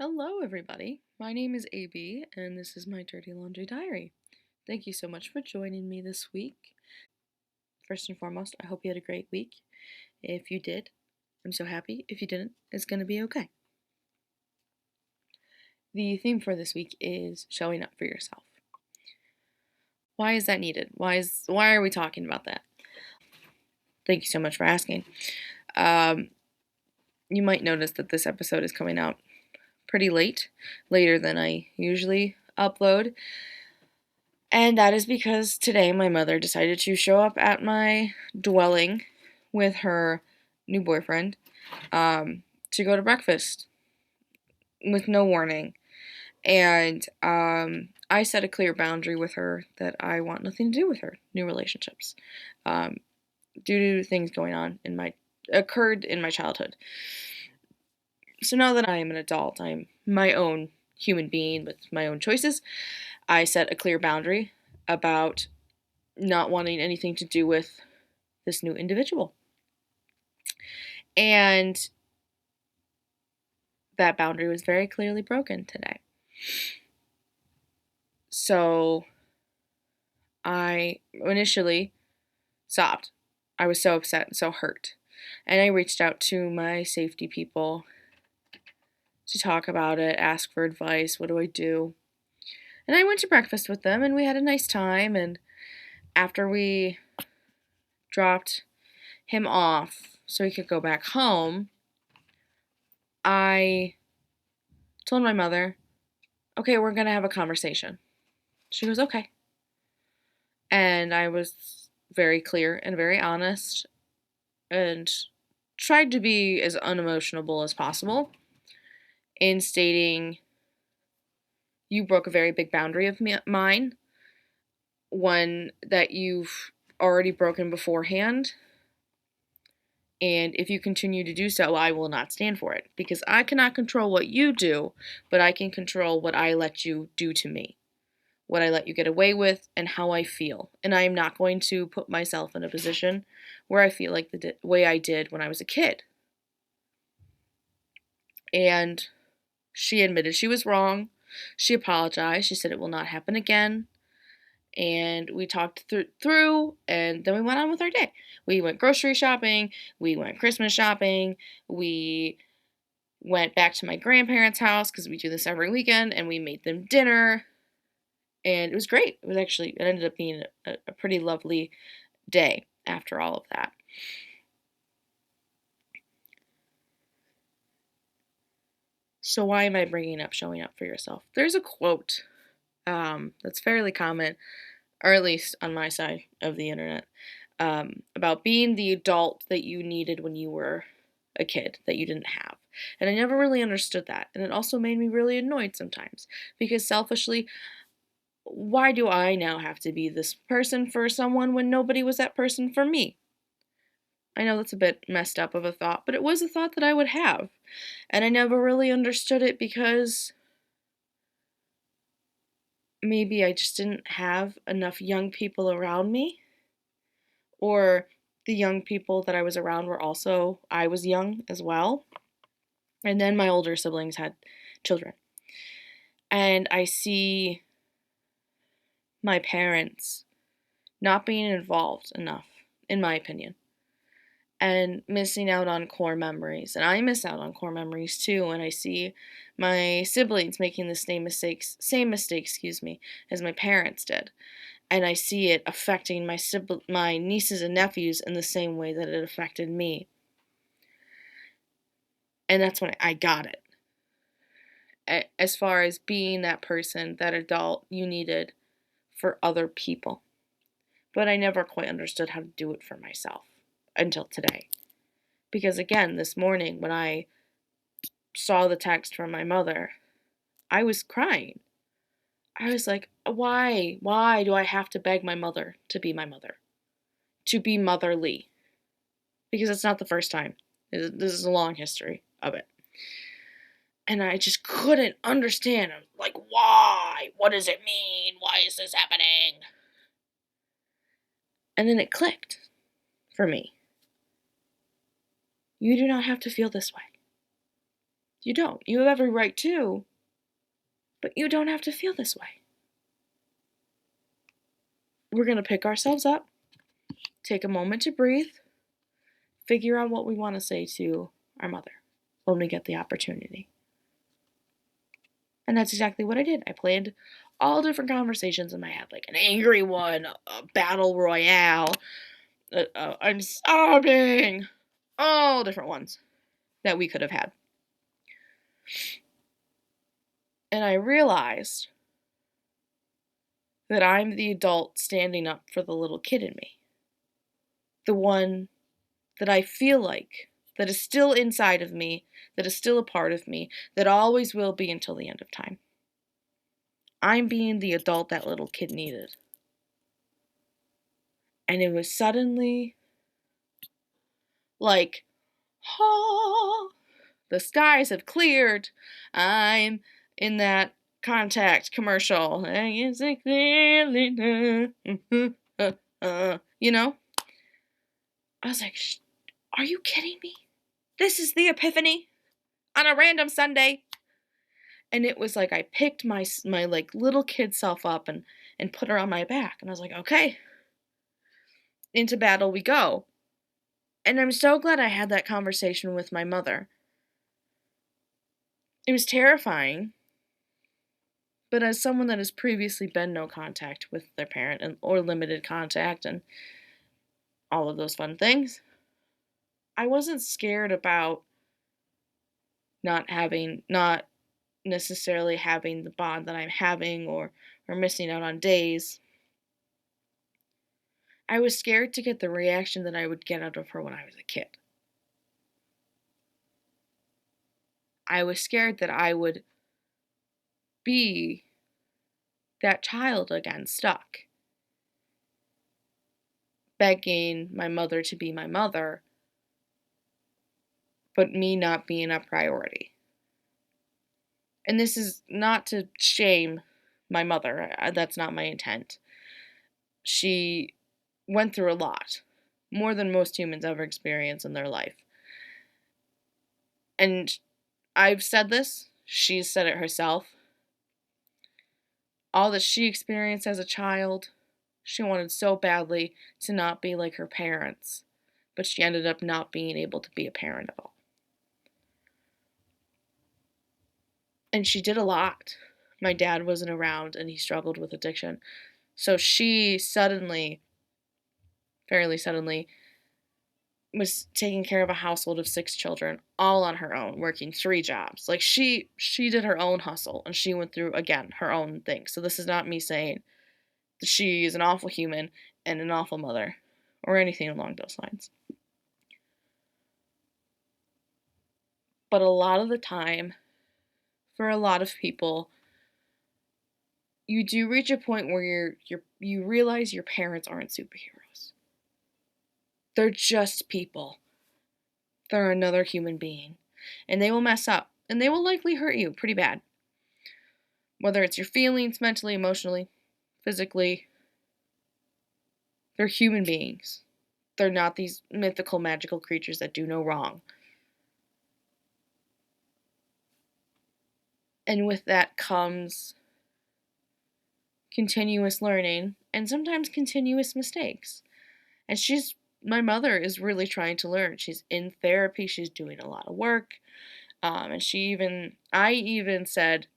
Hello, everybody. My name is AB, and this is my Dirty Laundry Diary. Thank you so much for joining me this week. First and foremost, I hope you had a great week. If you did, I'm so happy. If you didn't, it's going to be okay. The theme for this week is showing up for yourself. Why is that needed? Why are we talking about that? Thank you so much for asking. You might notice that this episode is coming out pretty late, later than I usually upload. And that is because today my mother decided to show up at my dwelling with her new boyfriend to go to breakfast with no warning. And I set a clear boundary with her that I want nothing to do with her new relationships, due to things going on occurred in my childhood. So now that I am an adult, I'm my own human being with my own choices. I set a clear boundary about not wanting anything to do with this new individual. And that boundary was very clearly broken today. So I initially sobbed. I was so upset and so hurt. And I reached out to my safety people to talk about it, ask for advice. What do I do? And I went to breakfast with them and we had a nice time. And after we dropped him off so he could go back home, I told my mother, okay, we're going to have a conversation. She goes, okay. And I was very clear and very honest and tried to be as unemotional as possible in stating, you broke a very big boundary of mine, one that you've already broken beforehand. And if you continue to do so, I will not stand for it because I cannot control what you do, but I can control what I let you do to me, what I let you get away with, and how I feel. And I am not going to put myself in a position where I feel like the way I did when I was a kid. And she admitted she was wrong. She apologized. She said it will not happen again. And we talked through, and then we went on with our day. We went grocery shopping. We went Christmas shopping. We went back to my grandparents' house because we do this every weekend, and we made them dinner. And it was great. It ended up being a pretty lovely day after all of that. So why am I bringing up showing up for yourself? There's a quote that's fairly common, or at least on my side of the internet, about being the adult that you needed when you were a kid that you didn't have. And I never really understood that. And it also made me really annoyed sometimes because selfishly, why do I now have to be this person for someone when nobody was that person for me? I know that's a bit messed up of a thought, but it was a thought that I would have. And I never really understood it because maybe I just didn't have enough young people around me, or the young people that I was around I was young as well. And then my older siblings had children. And I see my parents not being involved enough, in my opinion, and missing out on core memories. And I miss out on core memories too. And I see my siblings making the same mistakes, as my parents did. And I see it affecting my nieces and nephews in the same way that it affected me. And that's when I got it. As far as being that person, that adult you needed for other people. But I never quite understood how to do it for myself until today. Because again, this morning when I saw the text from my mother, I was crying. I was like, why? Why do I have to beg my mother to be my mother? To be motherly? Because it's not the first time. This is a long history of it. And I just couldn't understand. I'm like, why? What does it mean? Why is this happening? And then it clicked for me. You do not have to feel this way. You don't. You have every right to, but you don't have to feel this way. We're going to pick ourselves up, take a moment to breathe, figure out what we want to say to our mother when we get the opportunity. And that's exactly what I did. I planned all different conversations in my head, like an angry one, a battle royale, I'm sobbing, all different ones that we could have had. And I realized that I'm the adult standing up for the little kid in me. The one that I feel like, that is still inside of me, that is still a part of me, that always will be until the end of time. I'm being the adult that little kid needed. And it was suddenly like, oh, the skies have cleared. I'm in that Contact commercial. You know? I was like, are you kidding me? This is the epiphany on a random Sunday. And it was like I picked my like little kid self up and put her on my back. And I was like, okay, into battle we go. And I'm so glad I had that conversation with my mother. It was terrifying. But as someone that has previously been no contact with their parent or limited contact and all of those fun things, I wasn't scared about not necessarily having the bond that I'm having or missing out on days. I was scared to get the reaction that I would get out of her when I was a kid. I was scared that I would be that child again, stuck, begging my mother to be my mother, but me not being a priority. And this is not to shame my mother. That's not my intent. She went through a lot, more than most humans ever experience in their life. And I've said this, she's said it herself. All that she experienced as a child, she wanted so badly to not be like her parents, but she ended up not being able to be a parent at all. And she did a lot. My dad wasn't around and he struggled with addiction. So she fairly suddenly, was taking care of a household of 6 children all on her own, working 3 jobs. Like she did her own hustle and she went through again her own thing. So this is not me saying that she is an awful human and an awful mother or anything along those lines. But a lot of the time, for a lot of people, you do reach a point where you realize your parents aren't superheroes. They're just people. They're another human being. And they will mess up. And they will likely hurt you pretty bad. Whether it's your feelings, mentally, emotionally, physically. They're human beings. They're not these mythical, magical creatures that do no wrong. And with that comes continuous learning and sometimes continuous mistakes. And my mother is really trying to learn. She's in therapy. She's doing a lot of work. And I even said,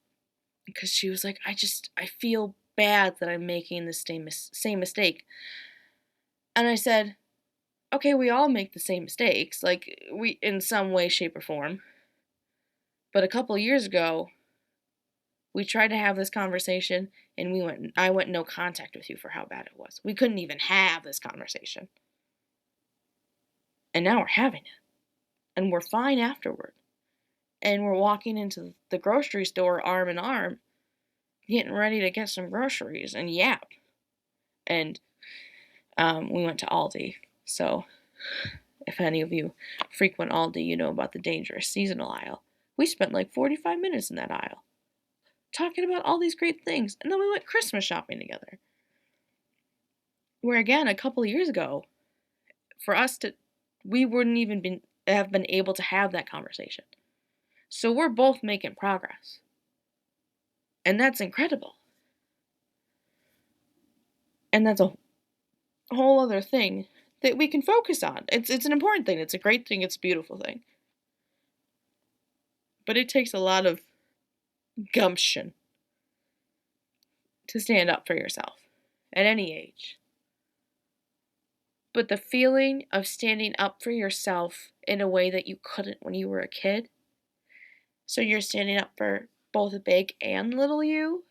because she was like, I feel bad that I'm making the same mistake. And I said, okay, we all make the same mistakes, like we, in some way, shape, or form. But a couple years ago, we tried to have this conversation and I went no contact with you for how bad it was. We couldn't even have this conversation. And now we're having it. And we're fine afterward. And we're walking into the grocery store arm in arm, getting ready to get some groceries and yap. And we went to Aldi. So if any of you frequent Aldi, you know about the dangerous seasonal aisle. We spent like 45 minutes in that aisle talking about all these great things. And then we went Christmas shopping together. Where again, a couple of years ago, we wouldn't even have been able to have that conversation. So we're both making progress. And that's incredible. And that's a whole other thing that we can focus on. It's an important thing. It's a great thing. It's a beautiful thing. But it takes a lot of gumption to stand up for yourself at any age. But the feeling of standing up for yourself in a way that you couldn't when you were a kid, so you're standing up for both big and little you,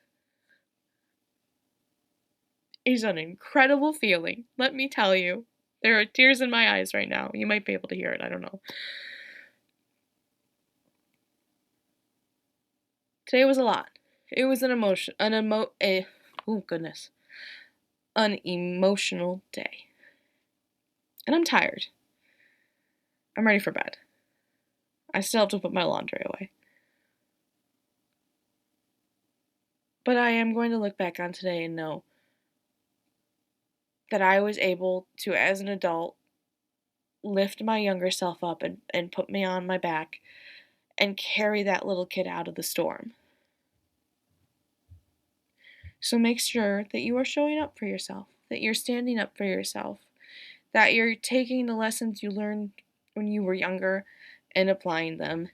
is an incredible feeling. Let me tell you. There are tears in my eyes right now. You might be able to hear it. I don't know. Today was a lot. It was an emotional day. And I'm tired. I'm ready for bed. I still have to put my laundry away. But I am going to look back on today and know that I was able to, as an adult, lift my younger self up and put me on my back and carry that little kid out of the storm. So make sure that you are showing up for yourself, that you're standing up for yourself, that you're taking the lessons you learned when you were younger and applying them,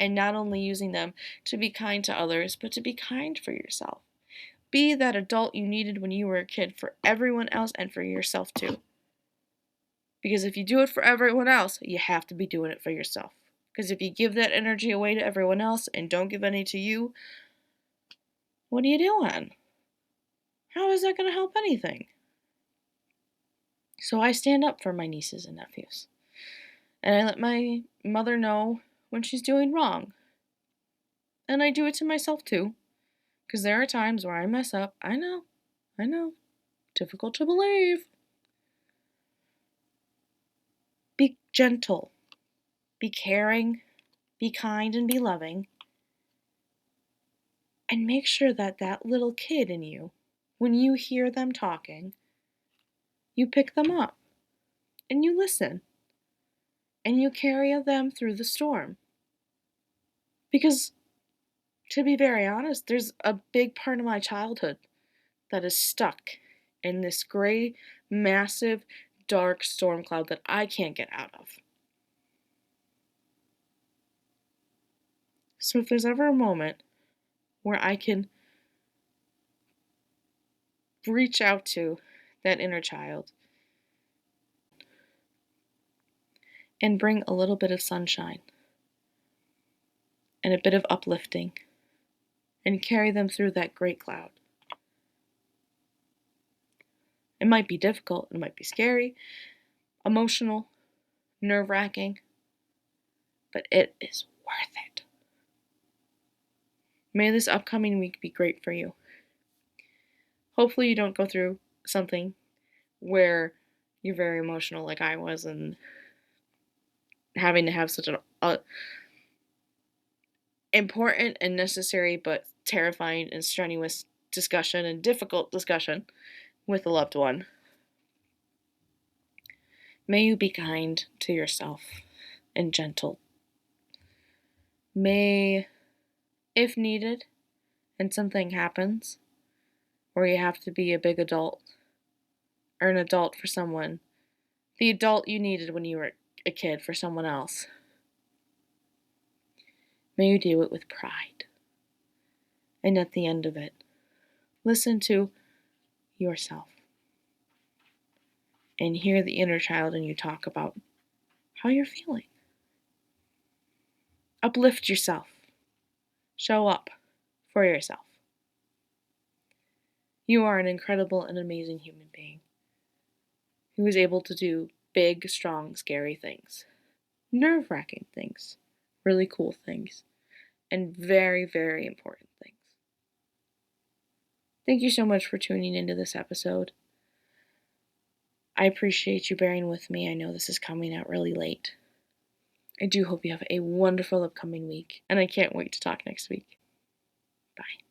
and not only using them to be kind to others, but to be kind for yourself. Be that adult you needed when you were a kid for everyone else and for yourself too. Because if you do it for everyone else, you have to be doing it for yourself. Because if you give that energy away to everyone else and don't give any to you, what are you doing? How is that going to help anything? So I stand up for my nieces and nephews. And I let my mother know when she's doing wrong. And I do it to myself too. Because there are times where I mess up. I know. Difficult to believe. Be gentle. Be caring. Be kind and be loving. And make sure that that little kid in you, when you hear them talking, you pick them up. And you listen. And you carry them through the storm. Because, to be very honest, there's a big part of my childhood that is stuck in this gray, massive, dark storm cloud that I can't get out of. So if there's ever a moment where I can reach out to that inner child and bring a little bit of sunshine and a bit of uplifting and carry them through that great cloud. It might be difficult, it might be scary, emotional, nerve-wracking, but it is worth it. May this upcoming week be great for you. Hopefully you don't go through something where you're very emotional like I was and having to have such an important and necessary but terrifying and strenuous discussion and difficult discussion with a loved one. May you be kind to yourself and gentle. May, if needed, and something happens where you have to be a big adult or an adult for someone, the adult you needed when you were a kid for someone else, may you do it with pride. And at the end of it, listen to yourself and hear the inner child in you talk about how you're feeling. Uplift yourself. Show up for yourself. You are an incredible and amazing human being who is able to do big, strong, scary things, nerve-wracking things, really cool things, and very, very important things. Thank you so much for tuning into this episode. I appreciate you bearing with me. I know this is coming out really late. I do hope you have a wonderful upcoming week, and I can't wait to talk next week. Bye.